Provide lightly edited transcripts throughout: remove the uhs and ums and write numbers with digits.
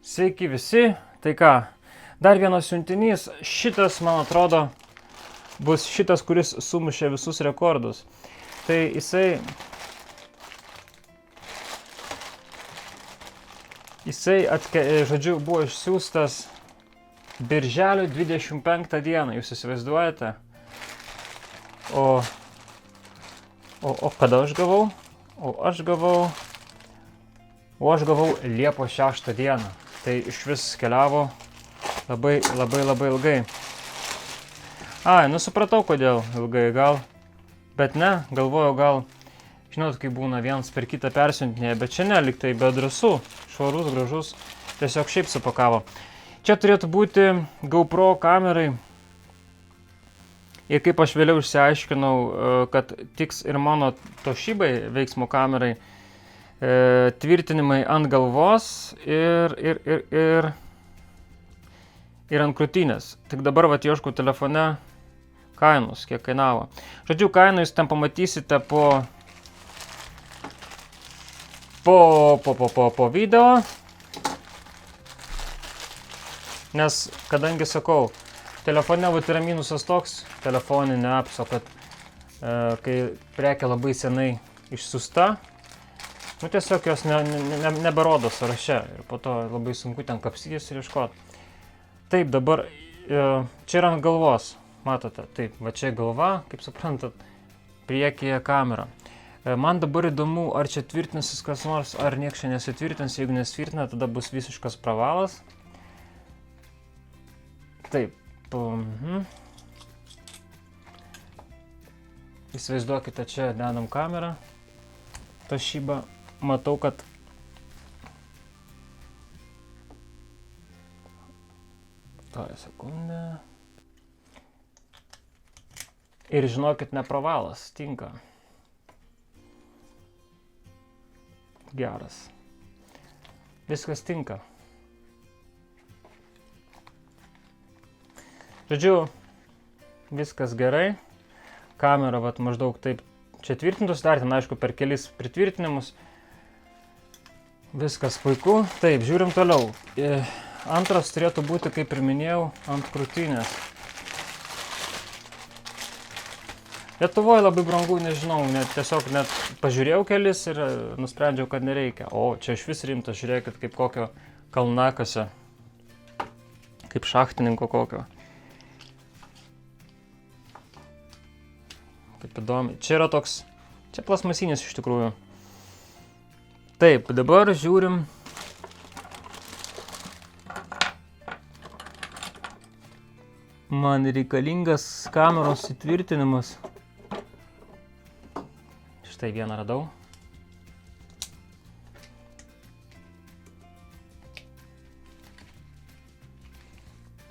Sveiki visi, tai ką, dar vienas siuntinys, šitas man atrodo bus šitas, kuris sumušė visus rekordus. Tai jisai žodžiu, buvo išsiųstas birželio 25 dieną, jūs įsivaizduojate? O kada aš gavau? Aš gavau Liepos 6 dieną. Tai iš vis keliavo labai ilgai. Supratau, kodėl ilgai gal. Bet ne, galvojau gal, žinot, kai būna vienas per kitą persiuntinėje, bet čia ne, lyg tai be adresų, švarus, gražus, tiesiog šiaip supakavo. Čia turėtų būti GoPro kamerai. Ir kaip aš vėliau išsiaiškinau, kad tiks ir mano Toshibai veiksmo kamerai tvirtinimai ant galvos ir ant krūtinės. Tik dabar ieškau telefone kainos, kiek kainavo. Žodžiu, kainą jūs ten pamatysite po video. Nes, kadangi sakau, telefone yra minusas toks, telefoninė apso, kad kai prekė labai senai išsiųsta, tiesiog jos neberodo sąraše ir po to labai sunku ten kapstytis ir ieškoti. Taip, dabar čia yra ant galvos, matote, taip, va čia galva, kaip suprantat, priekyje kamera. Man dabar įdomu, ar čia tvirtinsis kas nors, ar nieks čia nesitvirtins, jeigu nesitvirtina, tada bus visiškas pravalas. Taip. Įsivaizduokite, čia dedam kamerą, Toshiba. Matau, kad sekundę. Ir žinokit, ne pravalas, tinka. Geras. Viskas tinka. Žodžiu, viskas gerai. Kamera maždaug taip čia tvirtintus, dar ten aišku per kelis pritvirtinimus. Viskas puiku. Taip, žiūrim toliau. Antras turėtų būti, kaip ir minėjau, ant krūtinės. Lietuvoje labai brangu, nežinau, tiesiog net pažiūrėjau kelis ir nusprendžiau, kad nereikia. O, čia iš vis rimtas, žiūrėkit, kaip kokio kalnakasio. Kaip šachtininko kokio. Kaip įdomi. Čia yra toks, čia plasmasinis iš tikrųjų. Taip, dabar žiūrim. Man reikalingas kameros įtvirtinimas. Štai vieną radau.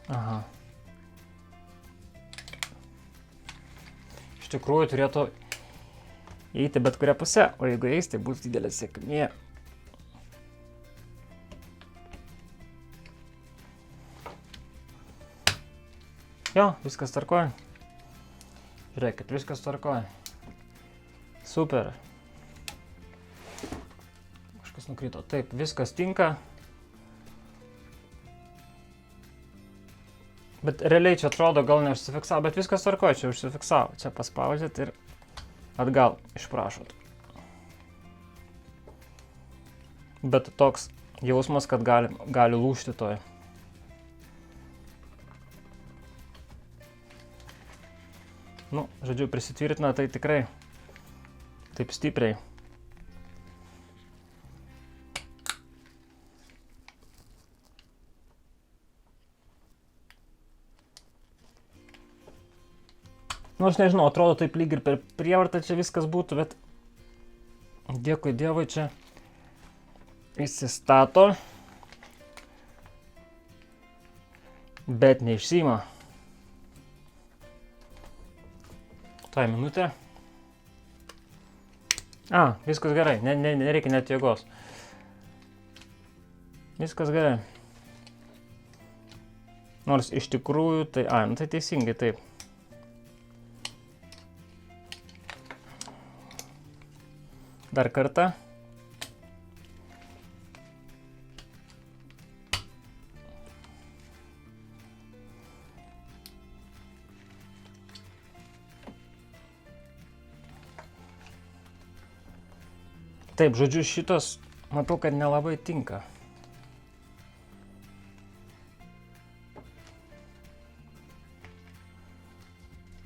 Aha. Iš tikrųjų turėtų eiti bet kurią pusę, o jeigu eis, tai bus didelė sėkmė. Jo, viskas tvarkoja. Žiūrėkit, viskas tvarkoja. Super. Kažkas nukrito. Taip, viskas tinka. Bet realiai čia atrodo, gal neužsifiksavo, bet viskas tvarkoja, čia užsifiksavo. Čia paspaudžiat ir atgal išprašot. Bet toks jausmas, kad gali lūžti toj. Žodžiu, prisitvirtina tai tikrai taip stipriai. Aš nežinau, atrodo taip lyg ir per prievartą čia viskas būtų, bet dėkui Dievui čia įsistato, bet neišsiima. Tai minutė. Viskas gerai, nereikia net jėgos. Viskas gerai. Nors iš tikrųjų, tai teisingai, taip. Dar kartą. Taip, žodžiu, šitos matau, kad nelabai tinka.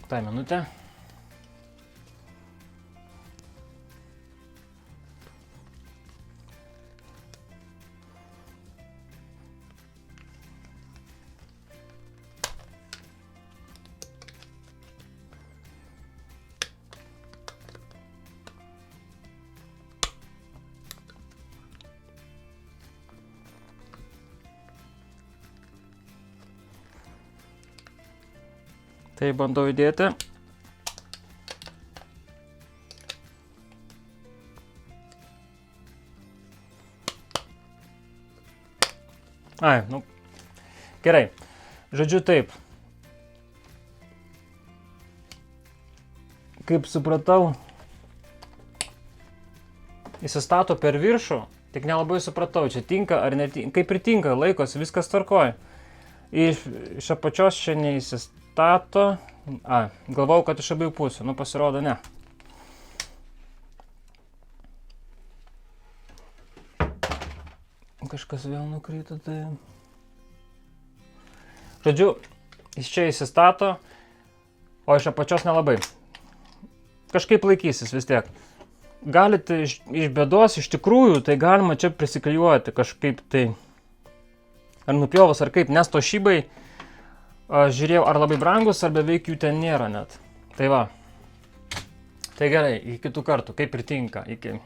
Tai minutę. Tai bandau įdėti. Ai, nu, gerai. Žodžiu taip. Kaip supratau, įsistato per viršų, tik nelabai supratau, čia tinka ar netinka. Kaip ir tinka, laikosi, viskas tvarkoja. Iš apačios čia neįsistato. Galvau, kad iš abiejų pusių, nu pasirodo ne. Kažkas vėl nukrito, tai... Žodžiu, iš čia įsistato, o iš apačios nelabai. Kažkaip laikysis vis tiek. Galite iš bėdos, iš tikrųjų, tai galima čia prisiklijuoti kažkaip tai. Ar nupjovus, ar kaip, nes to šybai, žiūrėjau, ar labai brangus, ar beveik jų ten nėra net. Tai va. Tai gerai, iki kitų kartų, kaip ir tinka, iki.